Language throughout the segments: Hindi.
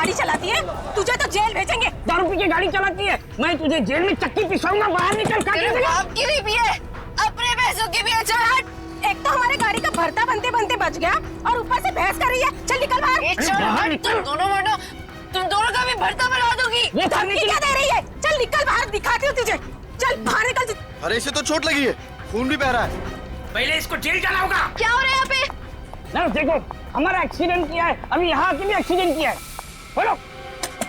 गाड़ी चलाती है, तुझे तो जेल भेजेंगे। दारू पी के गाड़ी चलाती है, मैं तुझे जेल में चक्की पिसाऊंगा, बाहर निकल। आपकी भी पिए, अपने पैसों की भी। चल हट। एक तो हमारे गाड़ी का भरता बनते बनते बच गया और ऊपर से बहस कर रही है। चल निकल बाहर। तुम दोनों का भी भरता बना दूंगी। धमकी क्या दे रही है? चल निकल बाहर, दिखाती हूँ तुझे। चल बाहर निकल। अरे इसे तो चोट लगी है, खून भी बह रहा है। पहले इसको जेल जाना होगा। क्या हो रहा है यहाँ पे? नर्स देखो, हमारा एक्सीडेंट किया है, अभी यहाँ के भी एक्सीडेंट किया है। बोलो।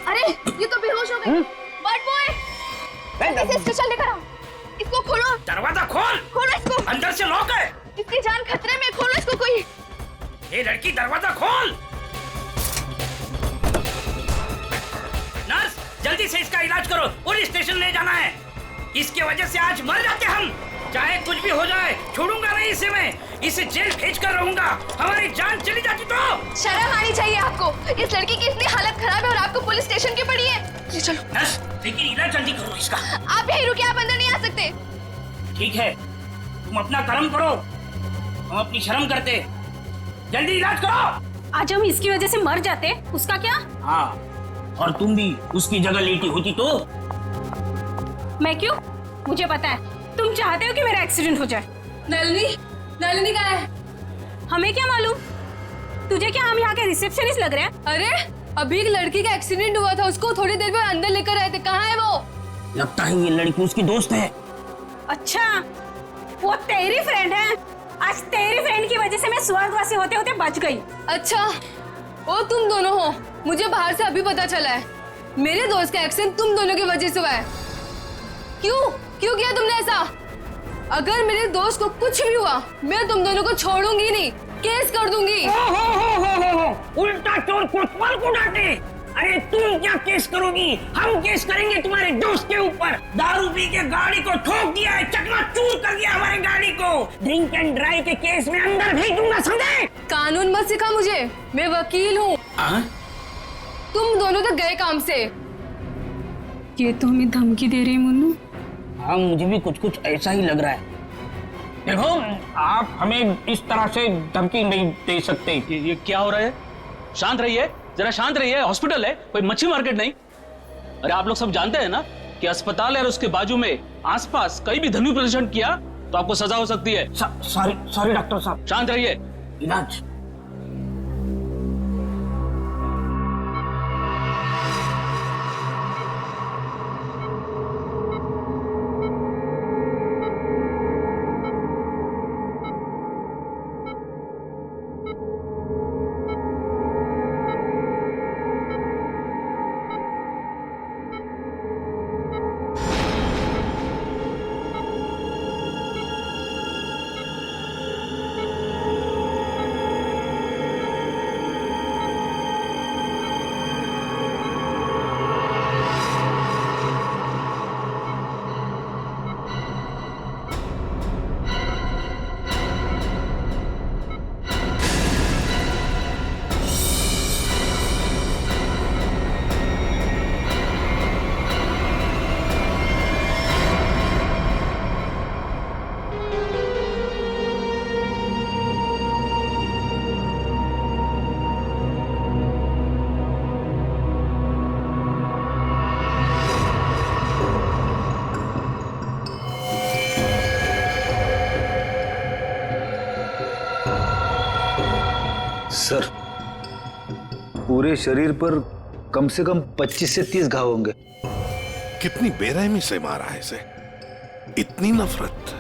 अरे ये तो बेहोश हो गई। बर्ड बॉय, इसे स्टेशन लेकर आओ। इसको खोलो। दरवाजा खोल। खोलो इसको। अंदर से लॉक है। इसकी जान खतरे में, खोलो इसको कोई। ये लड़की, दरवाजा खोल। नर्स जल्दी से इसका इलाज करो, पुलिस स्टेशन ले जाना है। इसकी वजह से आज मर जाते हम। चाहे कुछ भी हो जाए, छोड़ूंगा नहीं इसे मैं। इसे जेल भेज कर रहूंगा, हमारी जान चली जाती तो। शर्म आनी चाहिए आपको। इस लड़की की इतनी हालत खराब है और आपको पुलिस स्टेशन की पड़ी है। जी चलो। नर्स लेकिन इलाज जल्दी करो इसका। आप यहीं रुकिए, आप अंदर नहीं आ सकते। ठीक है, तुम अपना कर्म करो, हम अपनी शर्म करते। जल्दी इलाज करो। आज हम इसकी वजह से मर जाते, उसका क्या? हाँ, और तुम भी उसकी जगह लेटी होती तो। मैं क्यों? मुझे पता है तुम चाहते हो कि मेरा एक्सीडेंट हो जाए। नलिनी कहाँ है? हमें क्या मालूम? तुझे क्या हम यहाँ के रिसेप्शनिस्ट लग रहे हैं? अरे अभी एक लड़की का एक्सीडेंट हुआ था, उसको थोड़ी देर में अंदर लेकर आए थे। कहाँ है वो? लगता है ये लड़की उसकी दोस्त है। अच्छा, वो तेरी फ्रेंड है। आज तेरी फ्रेंड की वजह से मैं स्वर्गवासी होते होते बच गई। अच्छा, वो तुम दोनों हो? मुझे बाहर से अभी पता चला है। मेरे दोस्त का एक्सीडेंट तुम दोनों की वजह से हुआ है। क्यों किया तुमने ऐसा? अगर मेरे दोस्त को कुछ भी हुआ, मैं तुम दोनों को छोड़ूंगी नहीं, केस कर दूंगी। हो। उल्टा चोर कोतवाल को डांटे। अरे तुम क्या केस करोगी? हम केस करेंगे तुम्हारे दोस्त के ऊपर। दारू पी के गाड़ी को ठोक दिया है, चकनाचूर कर दिया हमारे गाड़ी को। ड्रिंक एंड ड्राइव के केस में अंदर भेज दूंगा, समझे? कानून मत सिखा मुझे, मैं वकील हूँ। तुम दोनों तो गए काम से। ये तो हमें धमकी दे रही है मुन्नू। हाँ, मुझे भी कुछ ऐसा ही लग रहा है। देखो, आप हमें इस तरह से धमकी नहीं दे सकते। ये क्या हो रहा है? शांत रहिए, जरा शांत रहिए। हॉस्पिटल है, कोई मच्छी मार्केट नहीं। अरे आप लोग सब जानते हैं ना कि अस्पताल है और उसके बाजू में आसपास कहीं भी ध्वनि प्रदर्शन किया तो आपको सजा हो सकती है। सॉरी डॉक्टर साहब। शांत रहिए। इलाज। सर, पूरे शरीर पर कम से कम 25 से 30 घाव होंगे। कितनी बेरहमी से मारा है इसे, इतनी नफरत।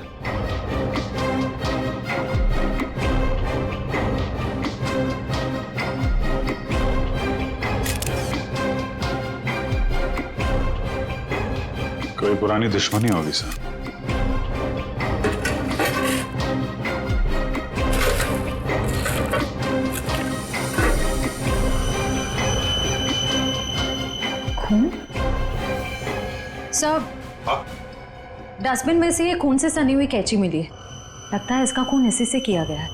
कोई पुरानी दुश्मनी होगी सर। सर, डस्टबिन में से ये खून से सनी हुई कैंची मिली है। लगता है इसका खून इसी से किया गया है।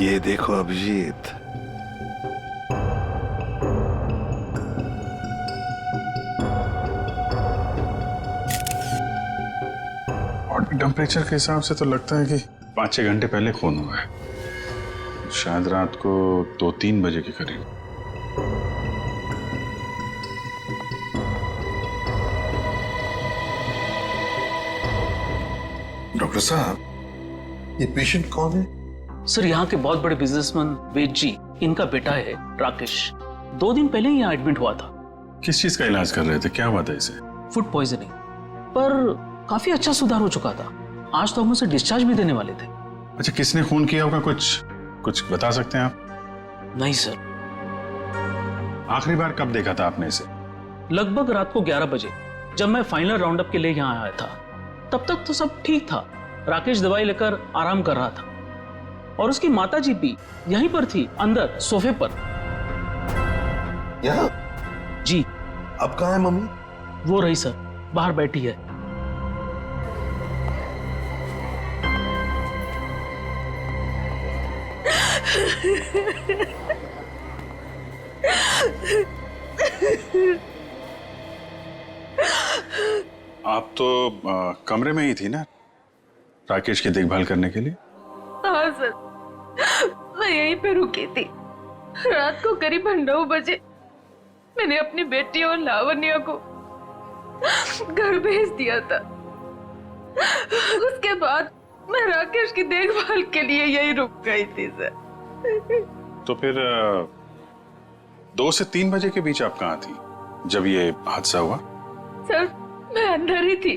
ये देखो अभिजीत, बॉडी टेम्परेचर के हिसाब से तो लगता है कि 5-6 घंटे पहले खून हुआ है। शायद रात को 2-3 बजे के करीब। डॉक्टर साहब, ये पेशेंट कौन है? सर यहाँ के बहुत बड़े बिजनेसमैन वेद जी, इनका बेटा है राकेश। 2 दिन पहले ही यहाँ एडमिट हुआ था। किस चीज का इलाज कर रहे थे? क्या हुआ था इसे? फूड पॉइजनिंग, पर काफी अच्छा सुधार हो चुका था। आज तो हम उसे डिस्चार्ज भी देने वाले थे। अच्छा, किसने खून किया होगा? कुछ बता सकते हैं आप? नहीं सर। आखिरी बार कब देखा था आपने इसे? लगभग रात को 11 बजे, जब मैं फाइनल राउंडअप के लिए यहाँ आया था। तब तक तो सब ठीक था। राकेश दवाई लेकर आराम कर रहा था और उसकी माताजी भी यहीं पर थी, अंदर सोफे पर। यहाँ? जी। अब कहाँ है मम्मी? वो रही सर, बाहर बैठी है। आप तो कमरे में ही थी ना राकेश की देखभाल करने के लिए? हाँ सर, मैं यहीं पे रुकी थी। रात को करीब 9 बजे मैंने अपनी बेटी और लावण्या को घर भेज दिया था। उसके बाद मैं राकेश की देखभाल के लिए यहीं रुक गई थी सर। तो फिर 2 से 3 बजे के बीच आप कहाँ थी जब ये हादसा हुआ? सर, मैं अंदर ही थी।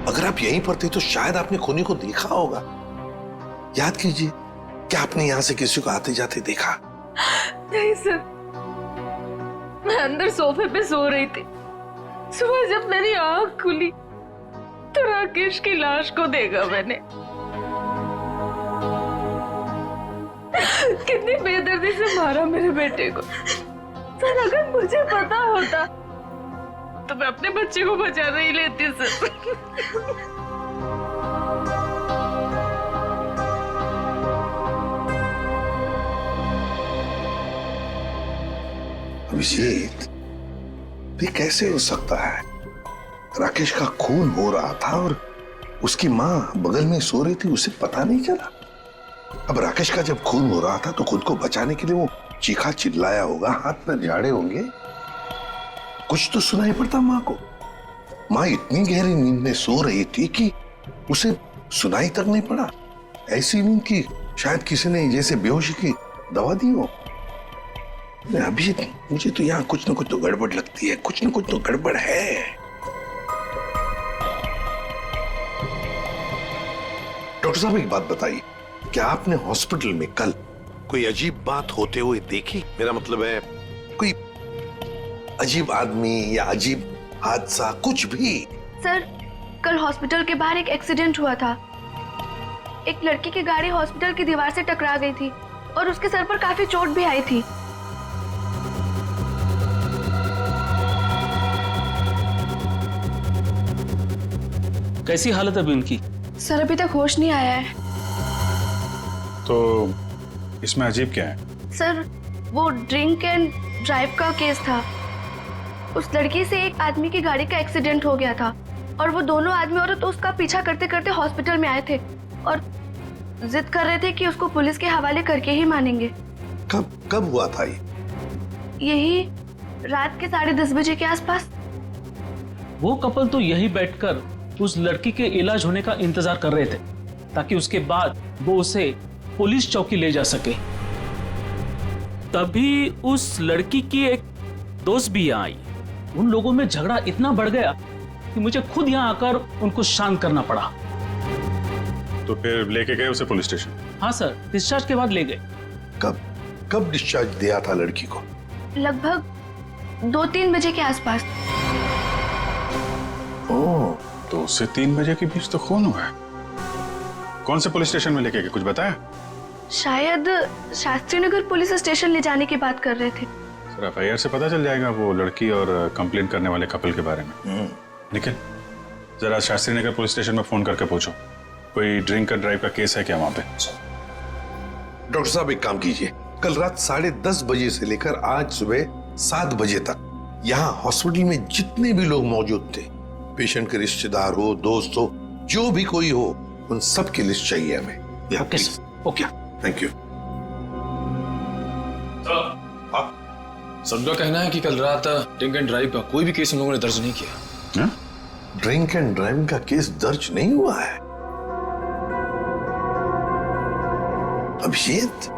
अगर आप यहीं पर थे तो शायद आपने खूनी को देखा होगा। याद कीजिए, क्या आपने यहाँ से किसी को आते जाते देखा? नहीं सर, मैं अंदर सोफे पे सो रही थी। सुबह जब मेरी आंख खुली तो राकेश की लाश को देखा मैंने। कितनी बेदर्दी से मारा मेरे बेटे को। सर, अगर मुझे पता होता तो मैं अपने बच्चे को बचा नहीं लेती सर। अभिजीत, ये कैसे हो सकता है? राकेश का खून हो रहा था और उसकी माँ बगल में सो रही थी, उसे पता नहीं चला। अब राकेश का जब खून हो रहा था तो खुद को बचाने के लिए वो चीखा चिल्लाया होगा, हाथ पैर झाड़े होंगे। कुछ तो सुनाई पड़ता माँ को। माँ इतनी गहरी नींद में सो रही थी कि उसे सुनाई तक नहीं पड़ा। ऐसी नींद की शायद किसी ने जैसे बेहोशी की दवा दी हो। अभी मुझे तो यहाँ कुछ न कुछ तो गड़बड़ लगती है, कुछ न कुछ तो गड़बड़ है। डॉक्टर साहब, एक बात बताइए, क्या आपने हॉस्पिटल में कल कोई अजीब बात होते हुए देखी? मेरा मतलब है कोई अजीब आदमी या अजीब हादसा, कुछ भी? सर, कल हॉस्पिटल के बाहर एक एक्सीडेंट हुआ था। एक लड़की की गाड़ी हॉस्पिटल की दीवार से टकरा गई थी और उसके सर पर काफी चोट भी आई थी। कैसी हालत है अभी उनकी? सर, अभी तक होश नहीं आया है। तो इसमें अजीब क्या है? सर, वो ड्रिंक एंड ड्राइव का केस था। उस लड़की से एक आदमी की गाड़ी का एक्सीडेंट हो गया था और वो दोनों आदमी औरत उसका पीछा करते करते हॉस्पिटल में आए थे और जिद कर रहे थे कि उसको पुलिस के हवाले करके ही मानेंगे। कब हुआ था ये? यही रात के 10:30 बजे के आसपास। वो कपल तो यही बैठकर उस लड़की के इलाज होने का इंतजार कर रहे थे ताकि उसके बाद वो उसे पुलिस चौकी ले जा सके। तभी उस लड़की की एक दोस्त भी यहाँ आई। उन लोगों में झगड़ा इतना बढ़ गया कि मुझे खुद यहाँ आकर उनको शांत करना पड़ा। तो फिर लेके गए उसे पुलिस स्टेशन? हाँ सर, डिस्चार्ज के बाद ले गए। कब डिस्चार्ज दिया था लड़की को? लगभग 2-3 बजे के आसपास। ओह, 2 से 3 बजे के बीच तो खून हुआ है। कौन से पुलिस स्टेशन में लेके गए, कुछ बताया? शायद शास्त्री नगर पुलिस स्टेशन ले जाने की बात कर रहे थे। सर, FIR से पता चल जाएगा वो लड़की और कंप्लेंट करने वाले कपल के बारे में। निखिल, जरा शास्त्री नगर पुलिस स्टेशन में फोन करके पूछो कोई ड्रिंक एंड ड्राइव का केस है क्या वहां पे। डॉक्टर साहब, एक काम कीजिए, कल रात 10:30 बजे से लेकर आज सुबह 7 बजे तक यहाँ हॉस्पिटल में जितने भी लोग मौजूद थे, पेशेंट के रिश्तेदार हो, दोस्त हो, जो भी कोई हो, उन सब की लिस्ट चाहिए हमें। Okay sir. Okay. Thank you. सबका कहना है कि कल रात ड्रिंक एंड ड्राइव का कोई भी केस हम लोगों ने दर्ज नहीं किया। ड्रिंक एंड ड्राइविंग का केस दर्ज नहीं हुआ है? अभिजीत,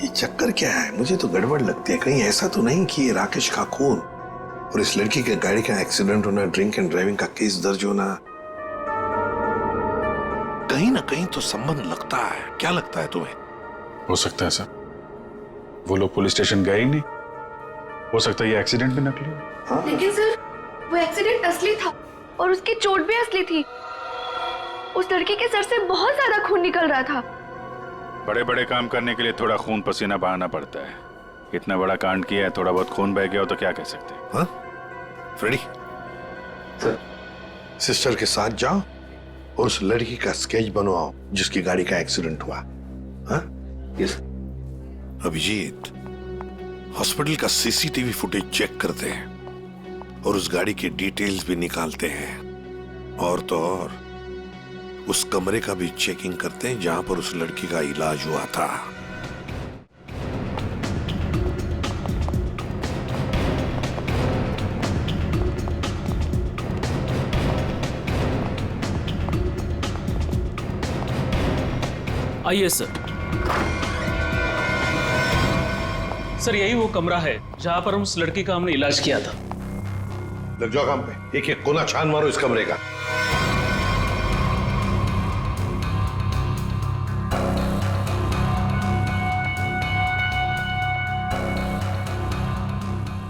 ये चक्कर क्या है? मुझे तो गड़बड़ लगती है। कहीं ऐसा तो नहीं कि ये राकेश का खून और इस लड़की के गाड़ी का एक्सीडेंट होना, ड्रिंक एंड ड्राइविंग का केस दर्ज होना, कहीं ना कहीं तो संबंध लगता है। क्या लगता है तुम्हें? हो सकता है सर, वो लोग पुलिस स्टेशन गए ही नहीं। हो सकता है ये एक्सीडेंट भी नकली हो। लेकिन सर, वो एक्सीडेंट असली था और उसकी चोट भी असली थी। उस लड़की के सर से बहुत ज्यादा खून निकल रहा था। बड़े बड़े काम करने के लिए थोड़ा खून पसीना बहाना पड़ता है। इतना बड़ा कांड किया है, थोड़ा बहुत खून बह गया हो तो क्या कह सकते हैं? हाँ? फ्रेडी, सिस्टर के साथ जाओ और उस लड़की का स्केच बनवाओ जिसकी गाड़ी का एक्सीडेंट हुआ। हाँ? यस। अभिजीत, हॉस्पिटल का सीसीटीवी फुटेज चेक करते हैं और उस गाड़ी की डिटेल्स भी निकालते हैं। और तो और उस कमरे का भी चेकिंग करते हैं जहां पर उस लड़की का इलाज हुआ था। आइए सर। सर, यही वो कमरा है जहां पर हम उस लड़की का हमने इलाज किया था। लग जाओ काम पे। एक एक कोना छान मारो इस कमरे का।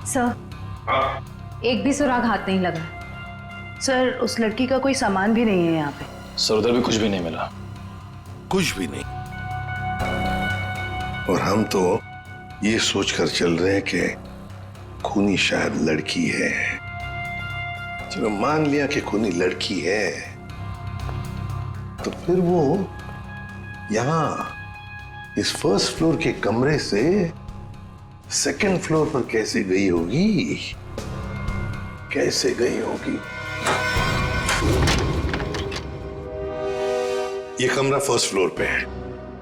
सर, एक भी सुराग हाथ नहीं लगा। सर, उस लड़की का कोई सामान भी नहीं है यहाँ पे। सर, उधर भी कुछ भी नहीं मिला। कुछ भी नहीं। और हम तो ये सोचकर चल रहे हैं कि खूनी शायद लड़की है। चलो मान लिया कि खूनी लड़की है, तो फिर वो यहां इस फर्स्ट फ्लोर के कमरे से सेकंड फ्लोर पर कैसे गई होगी? कैसे गई होगी? ये कमरा फर्स्ट फ्लोर पे है।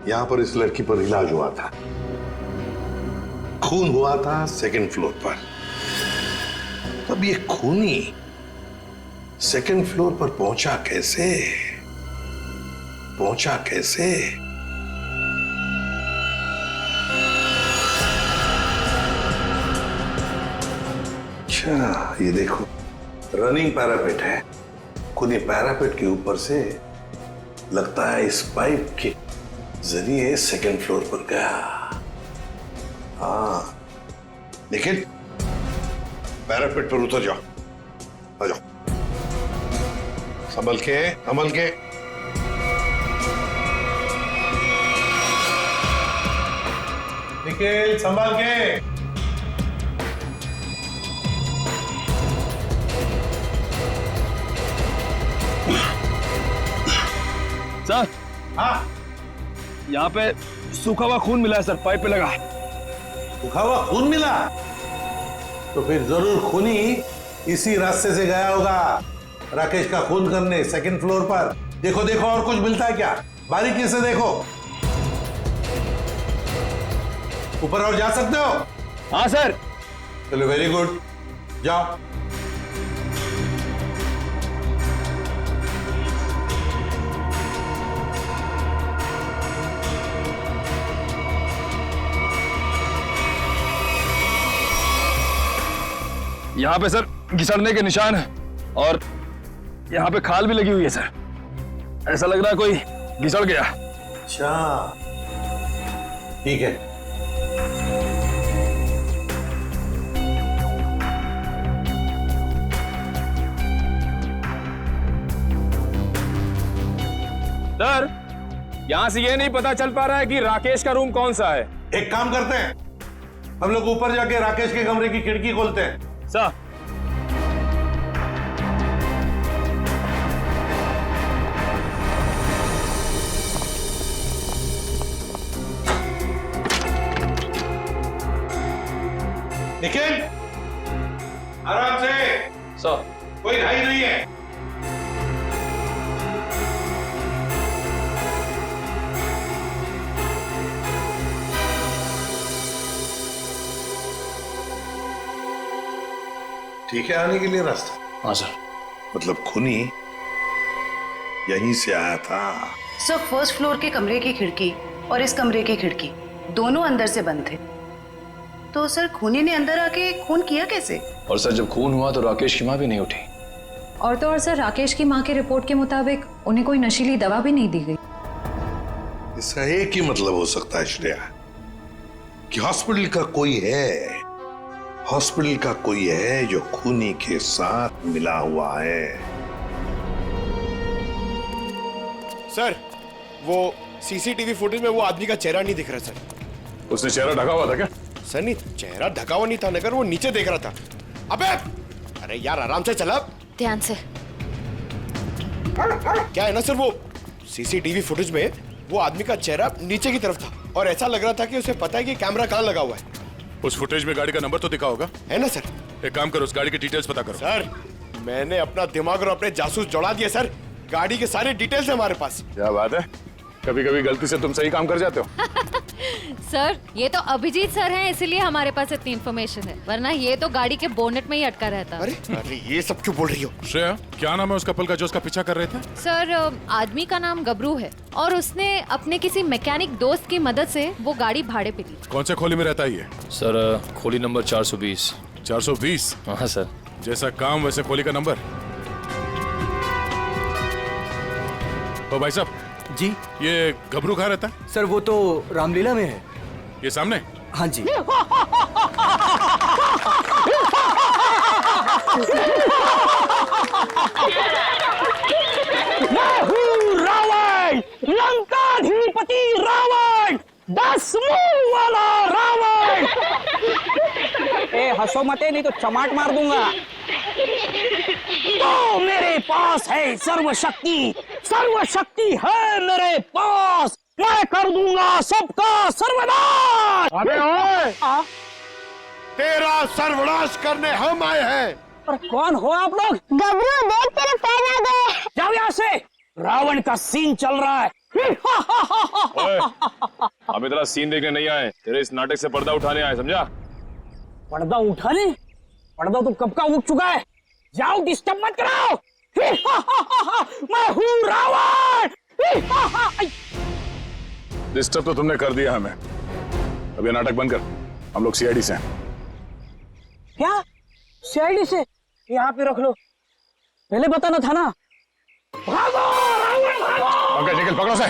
यहां पर इस लड़की पर इलाज हुआ था। खून हुआ था सेकंड फ्लोर पर। तब ये खूनी सेकंड फ्लोर पर पहुंचा कैसे? पहुंचा कैसे? अच्छा, ये देखो, रनिंग पैरापेट है। खूनी पैरापेट के ऊपर से लगता है इस पाइप के जरिए सेकंड फ्लोर पर गया। हाँ, लेकिन पैरापेट पर उतर जाओ। आ जाओ, संभल के, संभल के। निखिल, संभल के। सर, हाँ, यहाँ पे सूखा हुआ खून मिला है सर, पाइप पे लगा। सूखा हुआ खून मिला? तो फिर जरूर खूनी इसी रास्ते से गया होगा राकेश का खून करने सेकंड फ्लोर पर। देखो देखो, और कुछ मिलता है क्या? बारीकी से देखो। ऊपर और जा सकते हो? हाँ सर। चलो, वेरी गुड, जाओ। यहाँ पे सर घिसड़ने के निशान है और यहाँ पे खाल भी लगी हुई है सर। ऐसा लग रहा है कोई घिसड़ गया। अच्छा, ठीक है। सर, यहाँ से ये नहीं पता चल पा रहा है कि राकेश का रूम कौन सा है। एक काम करते हैं, हम लोग ऊपर जाके राकेश के कमरे की खिड़की खोलते हैं। सर, निखिल, आराम से। सर, कोई ढाई नहीं है। ठीक है आने के लिए रास्ता? हाँ सर। मतलब खूनी यहीं से आया था? सर फर्स्ट फ्लोर के कमरे की खिड़की और इस कमरे की खिड़की दोनों अंदर से बंद थे, तो सर खूनी ने अंदर आके खून किया कैसे? और सर जब खून हुआ तो राकेश की माँ भी नहीं उठी। और तो और सर राकेश की माँ के रिपोर्ट के मुताबिक उन्हें कोई नशीली दवा भी नहीं दी गई। इसका एक ही मतलब हो सकता है श्रेया कि हॉस्पिटल का कोई है जो खूनी के साथ मिला हुआ है। सर वो सीसीटीवी फुटेज में वो आदमी का चेहरा नहीं दिख रहा सर। उसने चेहरा ढका हुआ था क्या? सर नहीं, चेहरा ढका हुआ नहीं था, मगर वो नीचे देख रहा था। अबे अरे यार आराम से चला, ध्यान से। क्या है ना सर, वो सीसीटीवी फुटेज में वो आदमी का चेहरा नीचे की तरफ था और ऐसा लग रहा था कि उसे पता है कि कैमरा कहाँ लगा हुआ है। उस फुटेज में गाड़ी का नंबर तो दिखा होगा, है ना सर? एक काम करो, उस गाड़ी की डिटेल्स पता करो। सर मैंने अपना दिमाग और अपने जासूस जोड़ा दिए सर, गाड़ी के सारे डिटेल्स है हमारे पास। क्या बात है, कभी कभी गलती से तुम सही काम कर जाते हो। सर ये तो अभिजीत सर हैं, इसीलिए हमारे पास इतनी इन्फॉर्मेशन है, वरना ये तो गाड़ी के बोनेट में ही अटका रहता। अरे अरे ये सब क्यों बोल रही हो? श्रेया क्या नाम है उस कपल का जो उसका पीछा कर रहे थे? सर आदमी का नाम गबरू है और उसने अपने किसी मैकेनिक दोस्त की मदद से वो गाड़ी भाड़े पे ली। कौन से खोली में रहता है ये? सर खोली नंबर 420। 420? हाँ सर। जैसा काम वैसे खोली का नंबर। तो भाई साहब जी, ये घबरू कहाँ रहता है? सर वो तो रामलीला में है। ये सामने? हाँ जी। मैं हूँ रावण, लंकाधिपति रावण, 10 मुंह वाला रावण। ए हंसो मते नहीं तो चमाट मार दूंगा। तो मेरे पास है सर्वशक्ति, सर्वशक्ति है मेरे पास, मैं कर दूंगा सबका सर्वनाश। अबे ओए, तेरा सर्वनाश करने हम आए हैं। पर कौन हो आप लोग? गबरू देख तेरे पैर आ गए। जाओ यहाँ से, रावण का सीन चल रहा है। हम इतना सीन देखने नहीं आए, तेरे इस नाटक से पर्दा उठाने आए, समझा? पर्दा उठाने? पर्दा तो कब का उठ चुका है, जाओ डिस्टर्ब मत कराओ। मैं हूँ रावण। डिस्टर्ब तो तुमने कर दिया हमें, अब ये नाटक बंद कर, हम लोग सीआईडी से हैं। क्या सीआईडी से? यहाँ पे रख लो, पहले बताना था ना। भागो रावण भागो। पंकज निकल, पकड़ो से।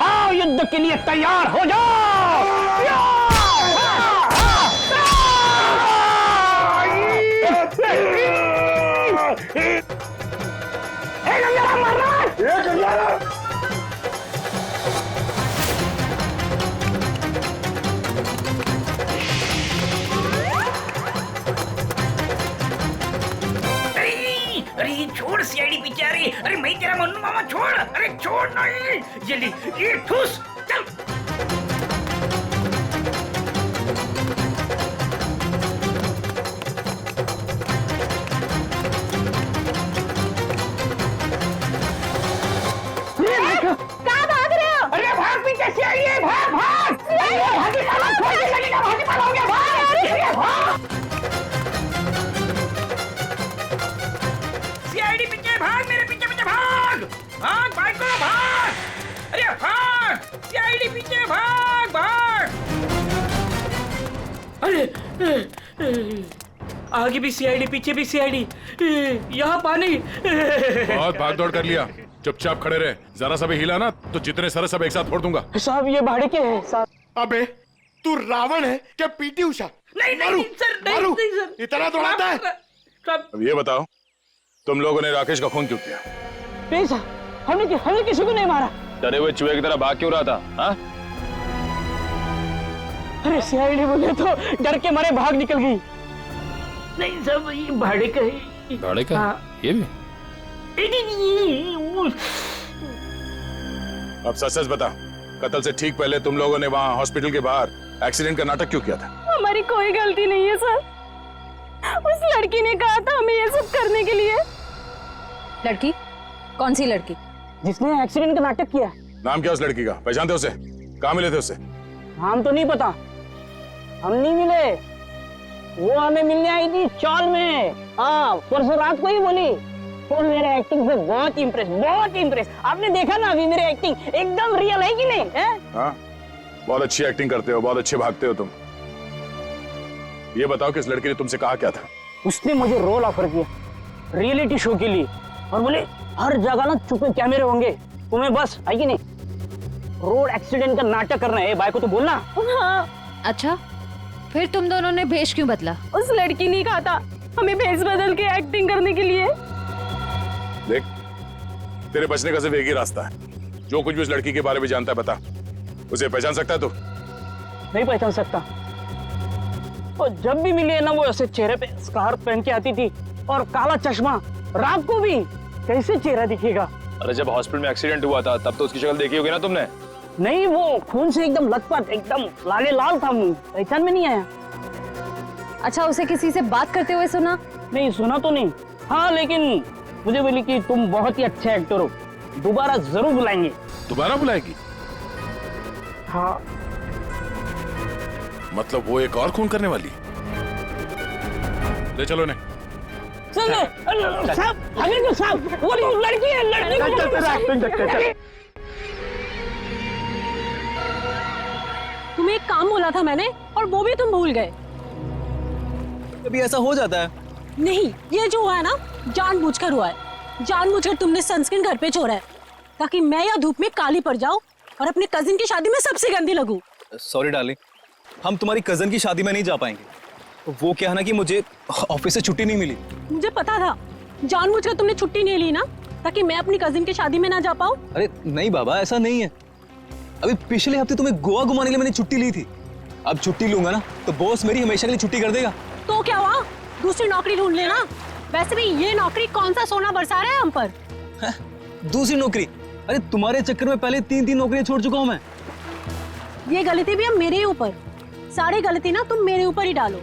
आओ युद्ध के लिए तैयार हो जाओ। अरे छोड़ सीआईडी पीछे आ रही। अरे मैं तेरा मन्नू मामा, छोड़। अरे छोड़ नहीं, जल्दी ये ठूस चल। कहाँ भाग रहे हो? अरे भाग, पीछे सीआईडी है, भाग भाग। भागी साला, छोड़ के लगेगा, भागी पालोगे, भाग। सीआईडी पीछे भाग, मेरे पीछे पीछे भाग। भाग भाग करो, भाग। अरे भाग, सीआईडी पीछे भाग भाग। अरे आगे भी सीआईडी, पीछे भी सीआईडी, यहाँ पानी। बहुत भाग दौड़ कर लिया, चुपचाप खड़े रहे, जरा सा भी हिला ना तो जितने सारे सब एक साथ फोड़ दूंगा। साहब ये भाड़े के हैं साहब। अबे तू रावण है क्या पीटी उषा? नहीं नहीं सर, नहीं सर, इतना दौड़ाता है? अब ये बताओ, तुम लोगों ने राकेश का खून क्यों किया? नहीं साहब, हमने किसी को नहीं मारा। डरे हुए चूहे की तरह भाग क्यों रहा था? हाँ? अरे सीआईडी बोले तो डर के मारे भाग निकल गई। नहीं सब ये भाड़े का है। भाड़े का? हाँ। ये भी? अब सच सच बता, कत्ल से ठीक पहले तुम लोगों ने वहाँ हॉस्पिटल के बाहर एक्सीडेंट का नाटक क्यों किया था? हमारी कोई गलती नहीं है सर, उस लड़की ने कहा था हमें ये सब करने के लिए। लड़की? कौन सी लड़की? जिसने एक्सीडेंट का नाटक किया। नाम क्या उस लड़की का? पहचानते उसे? कहाँ मिले थे उससे? नाम तो नहीं पता, हम नहीं मिले। वो हमें मिलने आई थी चौल में। हाँ, परसों रात को ही बोली वो मेरे एक्टिंग से बहुत इम्प्रेस। आपने देखा ना अभी मेरी एक्टिंग एकदम रियल है कि नहीं है? हाँ, बहुत अच्छी एक्टिंग करते हो, बहुत अच्छे भागते हो तुम। ये बताओ कि इस लड़की ने तुमसे कहा क्या था? उसने मुझे रोल ऑफर किया रियलिटी शो के लिए और बोले हर जगह ना छुपे कैमरे होंगे, तुम्हें बस है कि नहीं रोड एक्सीडेंट का नाटक करना है। भाई को तो बोलना। हाँ। अच्छा, फिर तुम दोनों ने भेष क्यों बदला? उस लड़की ने कहा था हमें भेष बदल के एक्टिंग करने के लिए। देख, तेरे बचने का सिर्फ एक ही रास्ता है। जो कुछ भी उस लड़की के बारे में जानता है बता। उसे पहचान सकता है तू? नहीं पहचान सकता। और जब भी मिली है ना, वो ऐसे चेहरे पे स्कार्फ पहन के आती थी और काला चश्मा। रात को भी कैसे चेहरा दिखेगा? अरे जब हॉस्पिटल में एक्सीडेंट हुआ था तब तो उसकी शक्ल देखी होगी ना तुमने? नहीं, वो खून से एकदम लथपथ, एकदम लाले लाल था मुंह, पहचान में नहीं आया। अच्छा, उसे किसी से बात करते हुए सुना? नहीं, सुना तो नहीं। हाँ, लेकिन मुझे बोली कि तुम बहुत ही अच्छे एक्टर हो, दोबारा जरूर बुलाएंगे। दोबारा बुलाएगी? हाँ। मतलब वो एक और खून करने वाली? ले चलो ने। साहब, हमें तो साहब, वो लड़की है, लड़की। तुम्हें एक काम बोला था मैंने और वो भी तुम भूल गए। कभी ऐसा हो जाता है। नहीं, ये जो हुआ है ना जानबूझकर हुआ है। जानबूझकर तुमने सनस्क्रीन घर पे छोड़ा है ताकि मैं या धूप में काली पड़ जाऊं और अपने कजिन की शादी में सबसे गंदी लगूं। सॉरी डार्लिंग, हम तुम्हारी कजन की शादी में नहीं जा पाएंगे। वो क्या है ना कि मुझे ऑफिस से छुट्टी नहीं मिली। मुझे पता था, जानबूझकर तुमने छुट्टी नहीं ली ना ताकि मैं अपनी कजिन की शादी में ना जा पाऊं। अरे नहीं बाबा, ऐसा नहीं है। अभी पिछले हफ्ते तुम्हें गोवा घुमाने के लिए मैंने छुट्टी ली थी। अब छुट्टी लूंगा ना तो बॉस मेरी हमेशा के लिए छुट्टी कर देगा। तो क्या हुआ, दूसरी नौकरी ढूंढ लेना। वैसे भी ये नौकरी कौन सा सोना बरसा रहा है हम पर। दूसरी नौकरी? अरे तुम्हारे चक्कर में पहले 3 नौकरियां छोड़ चुका हूं मैं। ये गलती भी अब मेरे ही ऊपर। सारी गलती ना तुम मेरे ऊपर ही डालो।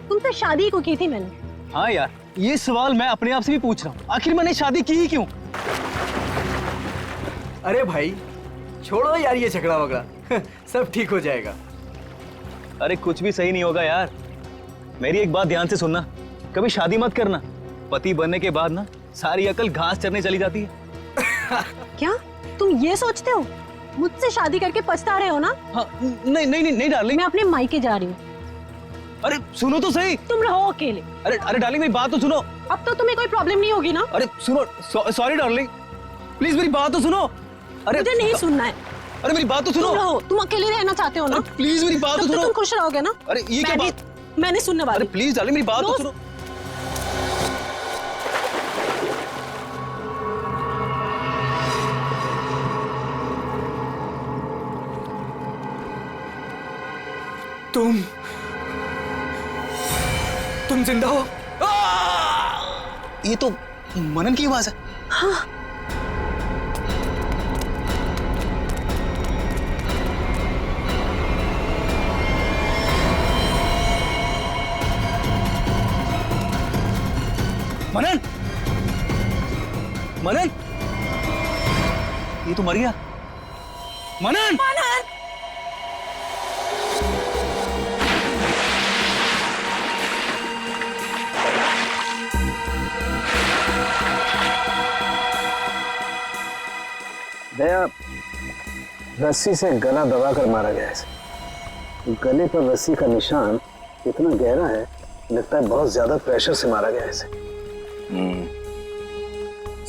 तुमसे शादी को की थी मैंने। हाँ यार, ये सवाल मैं अपने आप से भी पूछ रहा हूँ, आखिर मैंने शादी की ही क्यों? अरे भाई छोड़ो यार ये झगड़ा वगड़ा, सब ठीक हो जाएगा। अरे कुछ भी सही नहीं होगा यार। मेरी एक बात ध्यान से सुनना, कभी शादी मत करना। पति बनने के बाद ना सारी अकल घास चरने चली जाती है। क्या तुम ये सोचते हो मुझसे शादी करके पछता रहे हो ना? हाँ, नहीं डार्लिंग, मैं अपने मायके जा रही हूँ। अरे सुनो तो सही। तुम रहो अकेले। अरे डार्लिंग मेरी बात तो सुनो। अब तो तुम्हें कोई प्रॉब्लम नहीं होगी ना? अरे सुनो, सॉरी डार्लिंग, प्लीज मेरी बात तो सुनो। अरे मुझे नहीं सुनना है। अरे मेरी बात तो सुनो। तुम रहो, तुम अकेले रहना चाहते हो ना? प्लीज मेरी बात तो सुनो। तुम खुश रहोगे ना? अरे ये क्या बात? मैंने सुनने वाली। अरे प्लीज डार्लिंग मेरी बात तो सुनो। तुम जिंदा हो? ये तो मनन की आवाज है। हाँ। मनन, मनन, ये तो मर गया। मनन, मनन, दया रस्सी से गला दबाकर मारा गया है। गले पर रस्सी का निशान इतना गहरा है, लगता है बहुत ज्यादा प्रेशर से मारा गया है इसे।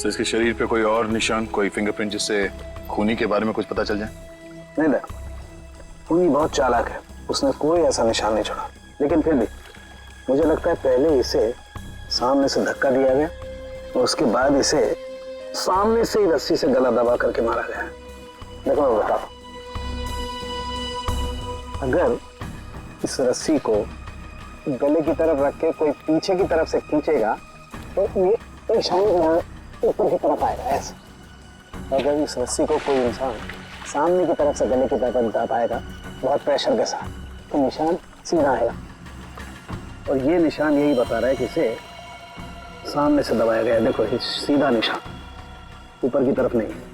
तो इसके शरीर पे कोई और निशान, कोई फिंगरप्रिंट जिससे खूनी के बारे में कुछ पता चल जाए? नहीं दया, खूनी बहुत चालाक है, उसने कोई ऐसा निशान नहीं छोड़ा। लेकिन फिर भी मुझे लगता है पहले इसे सामने से धक्का दिया गया और उसके बाद इसे सामने से ही रस्सी से गला दबा करके मारा गया। देखो मैं बताओ, अगर इस रस्सी को गले की तरफ रख के कोई पीछे की तरफ से खींचेगा तो ये निशान यहाँ ऊपर की तरफ आएगा ऐसे। अगर इस रस्सी को कोई इंसान सामने की तरफ से गले की तरफ दबाएगा बहुत प्रेशर के साथ तो निशान सीधा आएगा। और ये निशान यही बता रहा है कि इसे सामने से दबाया गया है। देखो ये सीधा निशान, ऊपर की तरफ नहीं।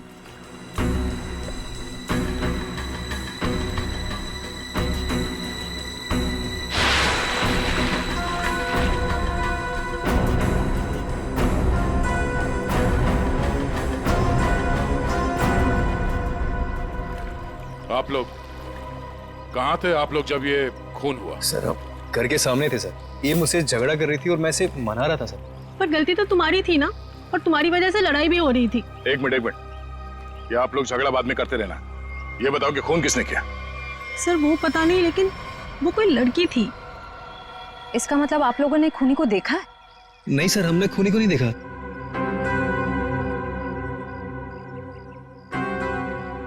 आप लोग कहाँ थे आप लोग जब ये खून हुआ? सर हम घर के सामने थे सर। ये मुझसे झगड़ा कर रही थी और मैं इसे मना रहा था सर। पर गलती तो तुम्हारी थी ना, और तुम्हारी वजह से लड़ाई भी हो रही थी। एक मिनट ये आप लोग झगड़ा बाद में करते रहना। ये बताओ कि खून किसने किया? सर वो पता नहीं, लेकिन वो कोई लड़की थी। इसका मतलब आप लोगों ने खूनी को देखा है? नहीं सर, हमने खूनी को नहीं देखा।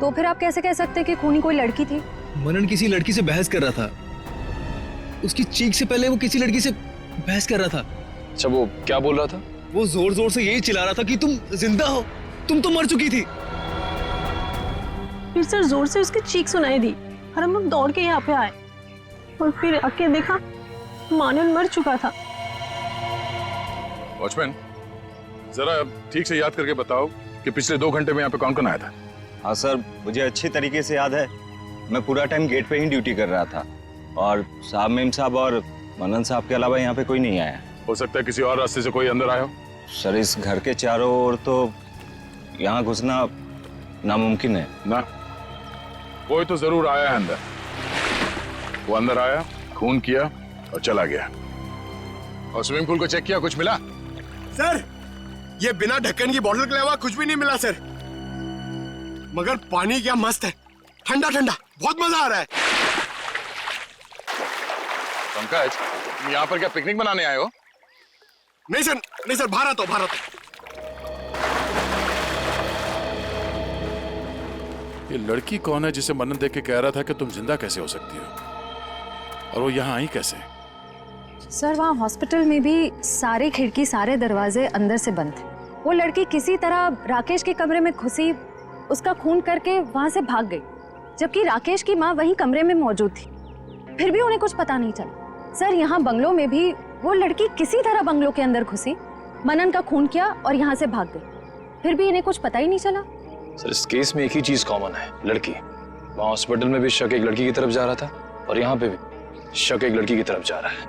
तो फिर आप कैसे कह सकते हैं कि खूनी कोई लड़की थी? मनन किसी लड़की से बहस कर रहा था। उसकी चीख से पहले वो किसी लड़की से बहस कर रहा था। अच्छा वो क्या बोल रहा था? वो जोर जोर से यही चिल्ला रहा था कि तुम जिंदा हो, तुम तो मर चुकी थी। फिर सर जोर से उसकी चीख सुनाई दी और हम लोग दौड़ के यहाँ पे आए और फिर आके देखा मानन मर चुका था। वॉचमैन जरा ठीक से याद करके बताओ कि पिछले 2 घंटे में यहाँ पे कौन कौन आया था? हाँ सर, मुझे अच्छी तरीके से याद है। मैं पूरा टाइम गेट पे ही ड्यूटी कर रहा था और साहब मेम साहब और मनन साहब के अलावा यहाँ पे कोई नहीं आया। हो सकता है किसी और रास्ते से कोई अंदर आया हो। सर इस घर के चारों ओर तो यहाँ घुसना नामुमकिन है ना। कोई तो जरूर आया है अंदर। वो अंदर आया, खून किया और चला गया। और स्विमिंग पूल को चेक किया, कुछ मिला? सर ये बिना ढक्कन की बोतल के अलावा कुछ भी नहीं मिला सर। मगर पानी क्या मस्त है, ठंडा ठंडा, बहुत मजा आ रहा है। पंकज तुम यहाँ पर क्या पिकनिक मनाने आए हो? नहीं सर, भारत हो। ये लड़की कौन है जिसे मनन देख के कह रहा था कि तुम जिंदा कैसे हो सकती हो, और वो यहाँ आई कैसे? सर वहाँ हॉस्पिटल में भी सारे खिड़की सारे दरवाजे अंदर से बंद थे। वो लड़की किसी तरह राकेश के कमरे में घुसी, उसका खून करके वहाँ से भाग गई, जबकि राकेश की माँ वहीं कमरे में मौजूद थी। फिर भी उन्हें कुछ पता नहीं चला। सर यहाँ बंगलों में भी वो लड़की किसी तरह बंगलों के अंदर घुसी, मनन का खून किया और यहाँ से भाग गई। फिर भी इन्हें कुछ पता ही नहीं चला। सर इस केस में एक ही चीज कॉमन है, लड़की। वहाँ हॉस्पिटल में भी शक एक लड़की की तरफ जा रहा था और यहाँ पे भी शक एक लड़की की तरफ जा रहा है।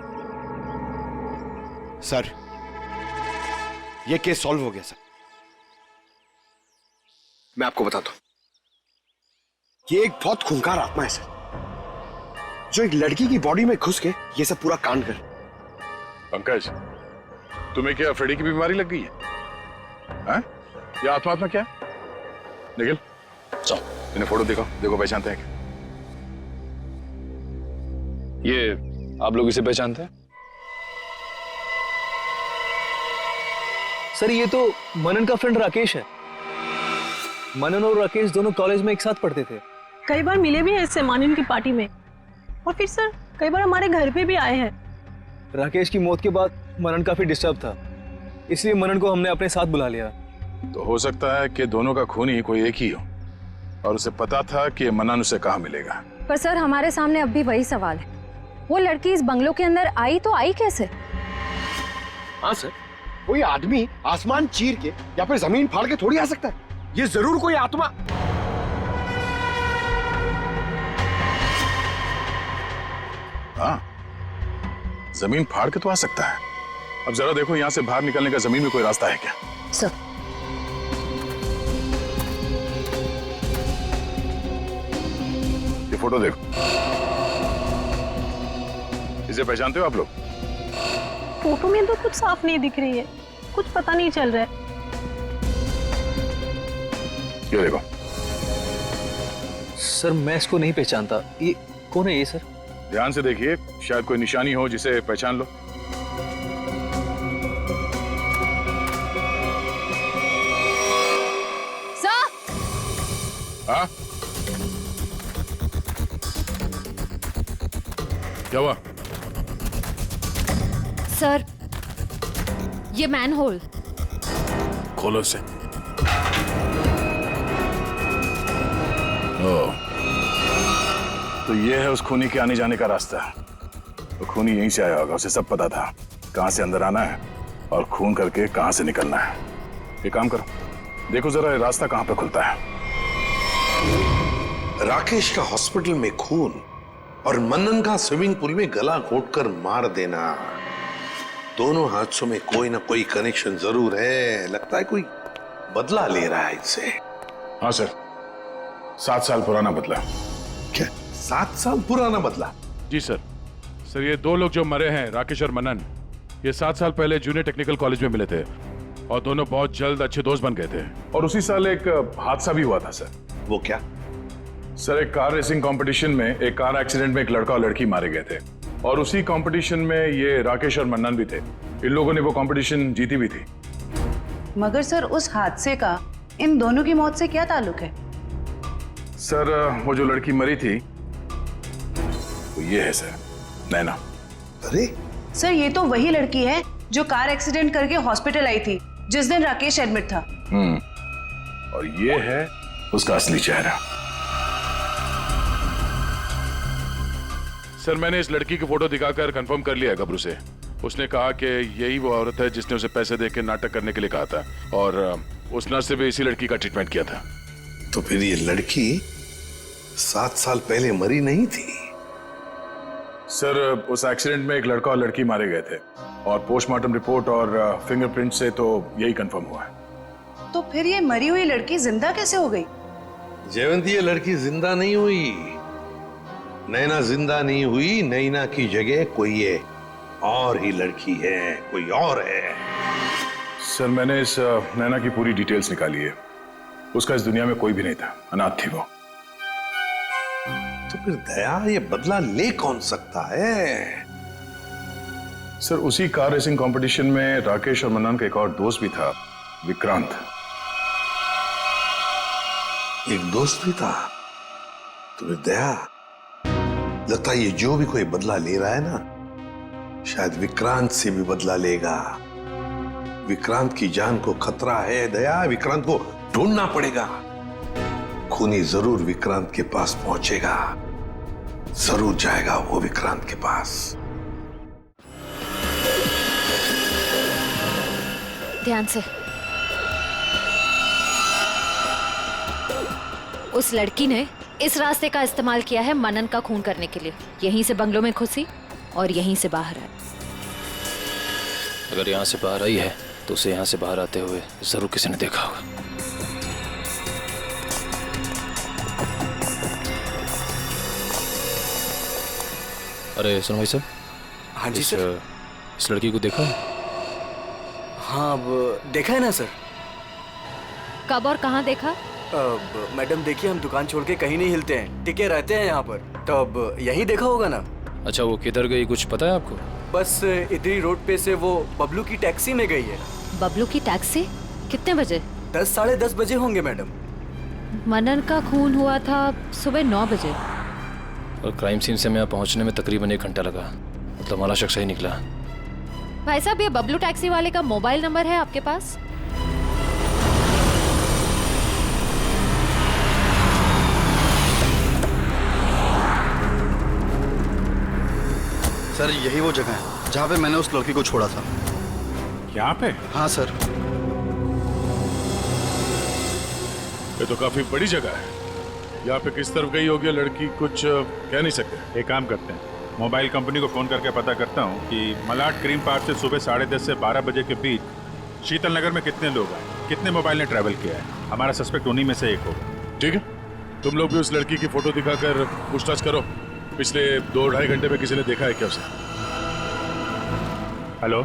सर ये केस सॉल्व हो गया सर। मैं आपको बताता हूं, ये एक बहुत खूंखार आत्मा है सर, जो एक लड़की की बॉडी में घुस के ये सब पूरा कांड कर। पंकज तुम्हें क्या फ्रेडी की बीमारी लग गई है? हाँ? ये आत्मा क्या है? निखिल चलो इन्हें फोटो देखो पहचानते हैं क्या? ये आप लोग इसे पहचानते हैं? सर ये तो मनन का फ्रेंड राकेश है। मनन और राकेश दोनों कॉलेज में एक साथ पढ़ते थे। कई बार मिले भी हैं इससे मानन की पार्टी में, और फिर सर कई बार हमारे घर पे भी आए हैं। राकेश की मौत के बाद मनन काफी डिस्टर्ब था, इसलिए मनन को हमने अपने साथ बुला लिया। तो हो सकता है कि दोनों का खूनी कोई एक ही हो और उसे पता था कि मनन उसे कहाँ मिलेगा। पर सर हमारे सामने अब भी वही सवाल है, वो लड़की इस बंगलों के अंदर आई तो आई कैसे? हाँ सर, कोई आदमी आसमान चीर के या फिर जमीन फाड़ के थोड़ी आ सकता है। ये जरूर कोई आत्मा। हाँ जमीन फाड़ के तो आ सकता है। अब जरा देखो यहाँ से बाहर निकलने का जमीन में कोई रास्ता है क्या? सर ये फोटो देखो, इसे पहचानते हो आप लोग? फोटो में तो कुछ साफ नहीं दिख रही है, कुछ पता नहीं चल रहा है। ये देखो। सर मैं इसको नहीं पहचानता, ये कौन है ये सर? ध्यान से देखिए, शायद कोई निशानी हो जिसे पहचान लो। सर हाँ क्या हुआ? सर, ये मैन होल। खोलो इसे। तो ये है उस खूनी के आने जाने का रास्ता। तो खूनी यहीं से आया होगा, उसे सब पता था कहां से अंदर आना है और खून करके कहां से निकलना है। एक काम करो, देखो जरा ये रास्ता कहां पे खुलता है। राकेश का हॉस्पिटल में खून और मनन का स्विमिंग पूल में गला घोटकर मार देना, दोनों हादसों में कोई ना कोई कनेक्शन जरूर है। लगता है कोई बदला ले रहा है इससे। हाँ सर, 7 साल पुराना बदला। क्या 7 साल पुराना बदला? जी सर। सर ये 2 लोग जो मरे हैं, राकेश और मनन, ये 7 साल पहले जूनियर टेक्निकल कॉलेज में मिले थे और दोनों बहुत जल्द अच्छे दोस्त बन गए थे। और उसी साल एक हादसा भी हुआ था सर। वो क्या? सर एक कार रेसिंग कंपटीशन में एक कार एक्सीडेंट में एक लड़का और लड़की मारे गए थे और उसी कंपटीशन में ये राकेश और मन्नन भी थे। इन लोगों ने वो कंपटीशन जीती भी थी। मगर सर उस हादसे का इन दोनों की मौत से क्या ताल्लुक है? सर वो जो लड़की मरी थी वो ये है सर, नैना। अरे सर ये तो वही लड़की है जो कार एक्सीडेंट करके हॉस्पिटल आई थी जिस दिन राकेश एडमिट था। और ये है उसका असली चेहरा। सर मैंने इस लड़की की फोटो दिखाकर कंफर्म कर लिया है गबरू से। उसने कहा कि यही वो औरत है जिसने उसे पैसे देके नाटक करने के लिए कहा था और उस नर्स से भी इसी लड़की का ट्रीटमेंट किया था। तो फिर ये लड़की 7 साल पहले मरी नहीं थी? सर उस एक्सीडेंट में एक लड़का और लड़की मारे गए थे और पोस्टमार्टम रिपोर्ट और फिंगरप्रिंट से तो यही कंफर्म हुआ है। तो फिर ये मरी हुई लड़की जिंदा कैसे हो गई? जयवंती, ये लड़की जिंदा नहीं हुई। नैना जिंदा नहीं हुई। नैना की जगह कोई ये और ही लड़की है, कोई और है। सर मैंने इस नैना की पूरी डिटेल्स निकाली है। उसका इस दुनिया में कोई भी नहीं था, अनाथ थी वो। तो फिर दया ये बदला ले कौन सकता है? सर उसी कार रेसिंग कंपटीशन में राकेश और मन्नन का एक और दोस्त भी था, विक्रांत। एक दोस्त भी था? तो फिर दया, लगता है ये जो भी कोई बदला ले रहा है ना, शायद विक्रांत से भी बदला लेगा। विक्रांत की जान को खतरा है दया, विक्रांत को ढूंढना पड़ेगा। खूनी जरूर विक्रांत के पास पहुंचेगा, जरूर जाएगा वो विक्रांत के पास। ध्यान से। उस लड़की ने इस रास्ते का इस्तेमाल किया है मनन का खून करने के लिए। यहीं से बंगलों में घुसी और यहीं से बाहर आई। अगर यहाँ से बाहर आई है तो उसे यहाँ से बाहर आते हुए जरूर किसी ने देखा होगा। अरे सुनो भाई साहब। हाँ जी सर। इस लड़की को देखा? हाँ अब देखा है ना सर। कब और कहाँ देखा? मैडम देखिए, हम दुकान छोड़ के कहीं नहीं हिलते हैं, टिके रहते हैं यहाँ पर। तो अब यही देखा होगा ना। अच्छा वो किधर गई कुछ पता है आपको? बस इधरी रोड पे से वो बबलू की टैक्सी में गई है। बबलू की टैक्सी? कितने बजे? 10 साढ़े 10 बजे होंगे मैडम। मनन का खून हुआ था सुबह 9 बजे और क्राइम सीन से मैं पहुंचने में तकरीबन 1 घंटा लगा। मतलब हमारा शख्स ही निकला। भाई साहब ये बबलू टैक्सी वाले का मोबाइल नंबर है आपके पास? सर यही वो जगह है जहाँ पे मैंने उस लड़की को छोड़ा था। यहाँ पे? हाँ सर। ये तो काफी बड़ी जगह है। यहाँ पे किस तरफ गई होगी लड़की कुछ कह नहीं सकते। एक काम करते हैं, मोबाइल कंपनी को फोन करके पता करता हूँ कि मलाड क्रीम पार्क से सुबह 10:30 से 12 बजे के बीच शीतल नगर में कितने लोग आए, कितने मोबाइल ने ट्रैवल किया है। हमारा सस्पेक्ट उन्हीं में से एक होगा। ठीक है, तुम लोग भी उस लड़की की फोटो दिखाकर पूछताछ करो। पिछले 2-2.5 घंटे में किसी ने देखा है क्या उसे? हेलो,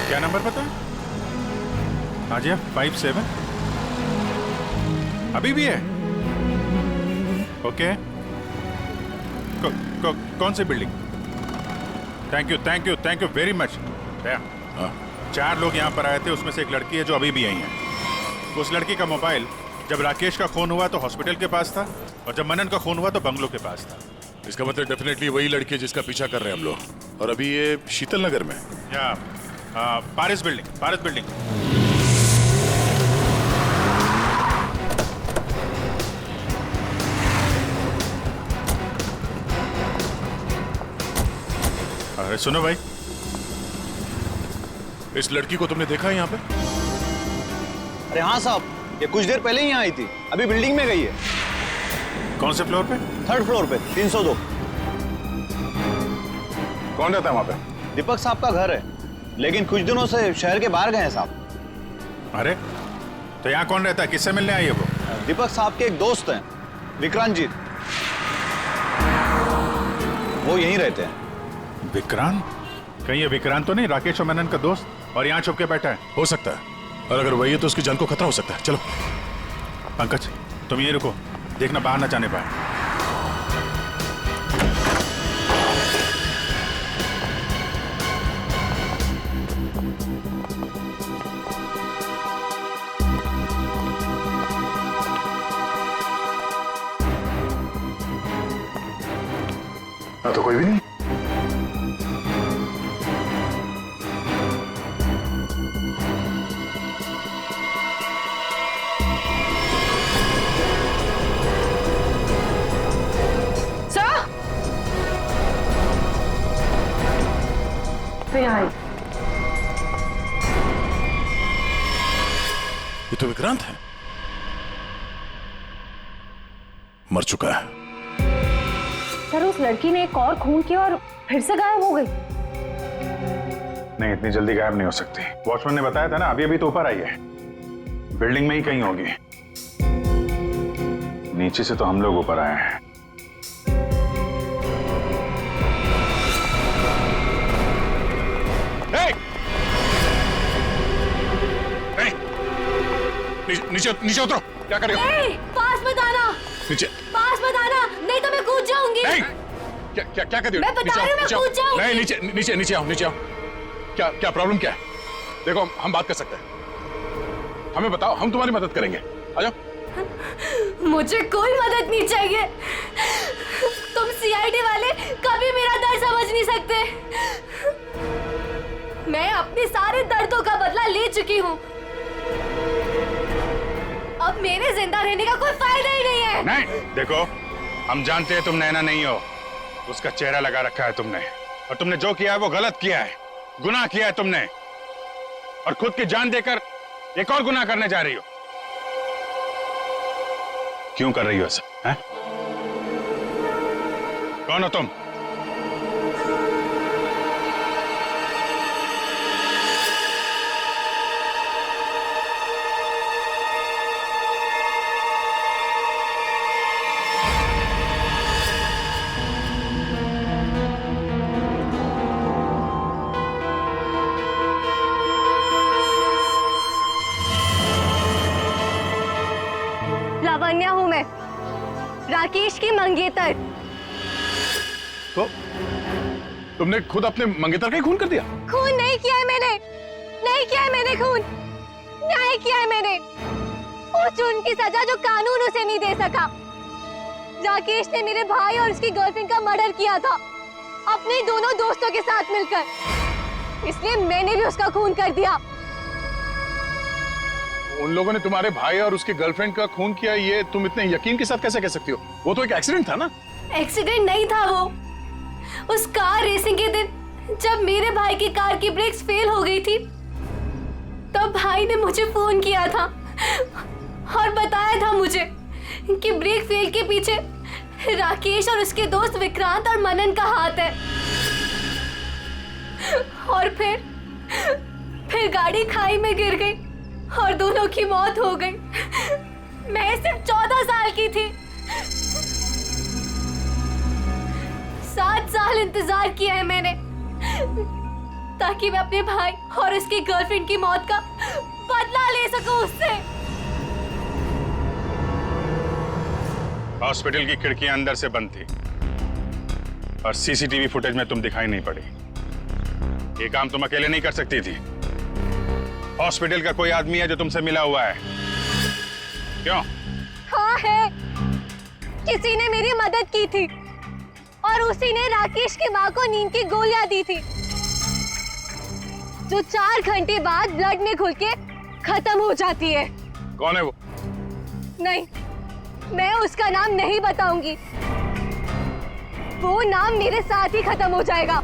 क्या नंबर पता है? हाँ जी, 57 अभी भी है? ओके। कौन सी building? Thank you very much. 4 लोग यहाँ पर आए थे, उसमें से एक लड़की है जो अभी भी यहीं है। उस लड़की का मोबाइल जब राकेश का खून हुआ तो हॉस्पिटल के पास था, और जब मनन का खून हुआ तो बंगलों के पास था। इसका मतलब डेफिनेटली वही लड़की है जिसका पीछा कर रहे हैं हम लोग। और अभी ये शीतल नगर में या पारिस बिल्डिंग। अरे सुनो भाई, इस लड़की को तुमने देखा है यहाँ पे? अरे हाँ साहब, ये कुछ देर पहले ही यहाँ आई थी, अभी बिल्डिंग में गई है। कौन से फ्लोर पे? 3rd फ्लोर पे, 302। कौन रहता है वहाँ पे? दीपक साहब का घर है, लेकिन कुछ दिनों से शहर के बाहर गए हैं साहब। अरे तो यहाँ कौन रहता है? किससे मिलने आई है वो? दीपक साहब के एक दोस्त हैं, विक्रांत जी, वो यहीं रहते हैं। विक्रांत? कहीं ये विक्रांत तो नहीं राकेश और मनन का दोस्त, और यहाँ छुप के बैठा है? हो सकता है, और अगर वही है तो उसकी जान को खतरा हो सकता है। चलो पंकज, तुम ये रुको, देखना बाहर ना जाने पाए। तो कोई भी नहीं। ये तो विक्रांत है, मर चुका है। सर उस लड़की ने एक और खून किया और फिर से गायब हो गई। नहीं, इतनी जल्दी गायब नहीं हो सकती। वॉचमैन ने बताया था ना, अभी तो ऊपर आई है, बिल्डिंग में ही कहीं होगी। नीचे से तो हम लोग ऊपर आए हैं। नीचे उतरो, क्या कर रहे हो? पास मत आना, नीचे पास मत आना, नहीं तो मैं कूद जाऊंगी। नहीं, क्या कर रही हो? मैं बता रही हूं, मैं कूद जाऊंगी। नहीं, नीचे आओ। क्या प्रॉब्लम क्या है? देखो हम बात कर सकते हैं, हमें बताओ, हम तुम्हारी मदद करेंगे। आ जाओ। मुझे कोई मदद नहीं चाहिए। तुम सीआईडी वाले कभी मेरा दर्द समझ नहीं सकते। मैं अपने सारे दर्दों का बदला ले चुकी हूँ। अब मेरे जिंदा रहने का कोई फायदा ही नहीं है। नहीं, देखो हम जानते हैं तुम नैना नहीं हो, उसका चेहरा लगा रखा है तुमने, और तुमने जो किया है वो गलत किया है, गुनाह किया है तुमने, और खुद की जान देकर एक और गुनाह करने जा रही हो। क्यों कर रही हो ऐसा? कौन हो तुम? लावण्या हूँ मैं, राकेश की मंगेतर। तो तुमने खुद अपने मंगेतर का ही खून कर दिया? खून नहीं किया है मैंने, नहीं किया है मैंने खून, न्याय किया है मैंने। उस जुर्म की सजा जो कानून उसे नहीं दे सका। राकेश ने मेरे भाई और उसकी गर्लफ्रेंड का मर्डर किया था, अपने दोनों दोस्तों के साथ मिलकर, इसलिए मैंने भी उसका खून कर दिया। उन लोगों ने तुम्हारे भाई और उसकी गर्लफ्रेंड का खून किया, ये तुम इतने यकीन के साथ कैसे कह सकती हो? वो तो एक एक्सीडेंट था ना? एक्सीडेंट नहीं था वो। उस कार रेसिंग के दिन जब मेरे भाई की कार की ब्रेक्स फेल हो गई थी, तब भाई ने मुझे फोन किया था और बताया था मुझे कि ब्रेक फेल के पीछे राकेश और उसके दोस्त विक्रांत और मनन का हाथ है। और फिर गाड़ी खाई में गिर गई और दोनों की मौत हो गई। मैं सिर्फ 14 साल की थी। 7 साल इंतजार किया है मैंने, ताकि मैं अपने भाई और उसकी गर्लफ्रेंड की मौत का बदला ले सकूं उससे। हॉस्पिटल की खिड़कियां अंदर से बंद थी और सीसीटीवी फुटेज में तुम दिखाई नहीं पड़ी। ये काम तुम अकेले नहीं कर सकती थी। हॉस्पिटल का कोई आदमी है जो तुमसे मिला हुआ है? क्यों? हाँ है, किसी ने मेरी मदद की थी और उसी ने राकेश की माँ को नींद की गोलियां दी थी, जो 4 घंटे बाद ब्लड में घुल के खत्म हो जाती है। कौन है वो? नहीं, मैं उसका नाम नहीं बताऊंगी। वो नाम मेरे साथ ही खत्म हो जाएगा।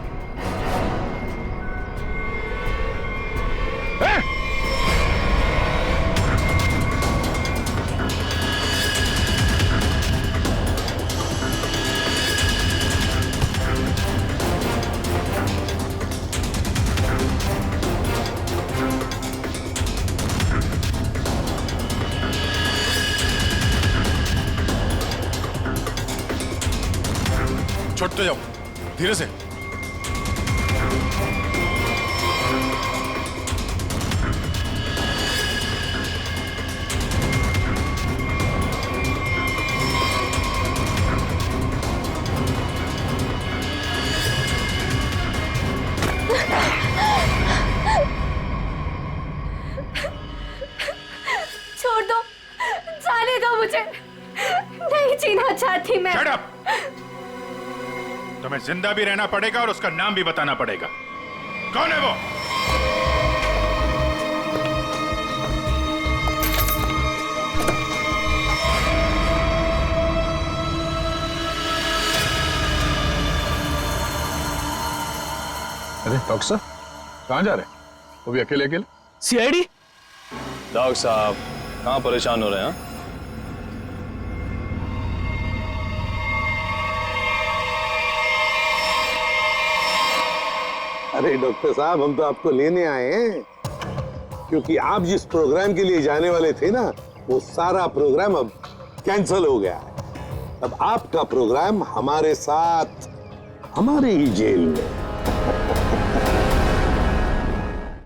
छोड़ते जाओ, धीरे से। छोड़ दो, जाने दो मुझे, नहीं जीना चाहती मैं। Shut up! तुम्हें जिंदा भी रहना पड़ेगा और उसका नाम भी बताना पड़ेगा। कौन है वो? अरे डॉक्टर साहब, कहाँ जा रहे हैं? वो भी अकेले अकेले? सीआईडी? डॉक्टर साहब कहाँ परेशान हो रहे हैं? अरे डॉक्टर साहब, हम तो आपको लेने आए हैं, क्योंकि आप जिस प्रोग्राम के लिए जाने वाले थे ना, वो सारा प्रोग्राम अब कैंसिल हो गया है। अब आपका प्रोग्राम हमारे साथ, हमारे ही जेल में।